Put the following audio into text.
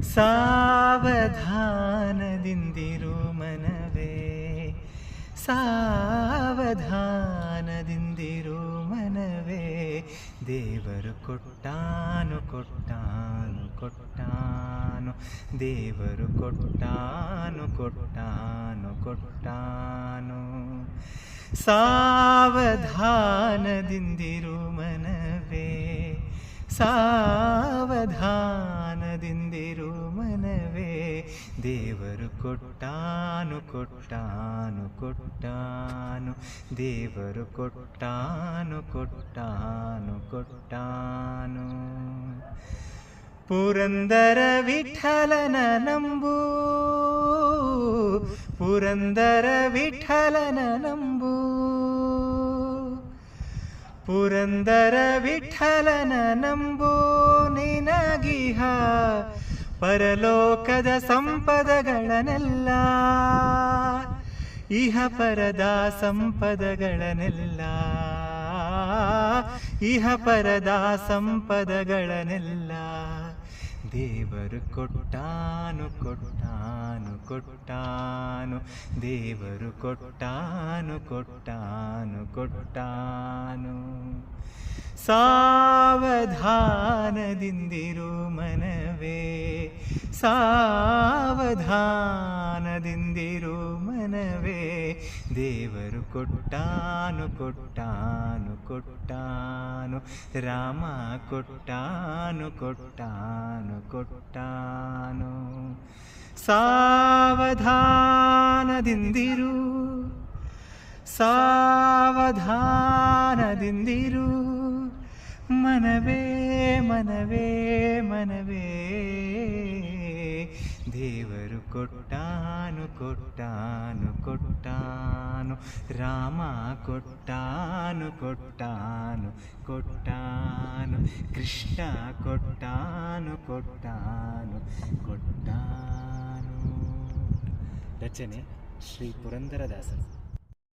ಸಾವಧಾನದಿಂದಿರು ಮನವೇ, ಸಾವಧಾನದಿಂದಿರು ಮನವೇ, ದೇವರು ಕೊಟ್ಟಾನು ಕೊಟ್ಟಾನು ಕೊಟ್ಟಾನು, ದೇವರು ಕೊಟ್ಟಾನು ಕೊಟ್ಟಾನು ಕೊಟ್ಟಾನು. ಸಾವಧಾನದಿಂದಿರು ಮನವೇ, ಸಾವಧಾನದಿಂದಿರು ಮನವೇ, ದೇವರು ಕೊಟ್ಟಾನು ಕೊಟ್ಟಾನು ಕೊಟ್ಟಾನು, ದೇವರು ಕೊಟ್ಟಾನು ಕೊಟ್ಟಾನು ಕೊಟ್ಟಾನು. ಪುರಂದರ ವಿಠಲನ ನಂಬು, ಪುರಂದರ ವಿಠಲನ ನಂಬು, ಪುರಂದರ ವಿಠಲನ ನಂಬು, ನಿನಗಿಹ ಪರಲೋಕದ ಸಂಪದಗಳನ್ನೆಲ್ಲ, ಇಹ ಪರದ ಸಂಪದಗಳನ್ನೆಲ್ಲ, ಇಹ ಪರದ ಸಂಪದಗಳನ್ನೆಲ್ಲ, ದೇವರು ಕೊಟ್ಟಾನು ಕೊಟ್ಟಾನು ಕೊಟ್ಟಾನು, ದೇವರು ಕೊಟ್ಟಾನು ಕೊಟ್ಟಾನು ಕೊಟ್ಟಾನು. ಸಾವಧಾನದಿಂದಿರು ಮನವೇ, ಸಾವಧಾನದಿಂದಿರು ಮನವೇ, ದೇವರು ಕೊಟ್ಟಾನು ಕೊಟ್ಟಾನು ಕೊಟ್ಟಾನು, ರಾಮ ಕೊಟ್ಟಾನು ಕೊಟ್ಟಾನು ಕೊಟ್ಟಾನು. ಸಾವಧಾನದಿಂದಿರು, ಸಾವಧಾನದಿಂದಿರು ಮನವೇ ಮನವೇ ಮನವೇ, ದೇವರು ಕೊಟ್ಟಾನು ಕೊಟ್ಟಾನು ಕೊಟ್ಟಾನು, ರಾಮ ಕೊಟ್ಟಾನು ಕೊಟ್ಟಾನು ಕೊಟ್ಟಾನು, ಕೃಷ್ಣ ಕೊಟ್ಟಾನು ಕೊಟ್ಟಾನು ಕೊಟ್ಟಾನು. ರಚನೆ ಶ್ರೀ ಪುರಂದರದಾಸರು.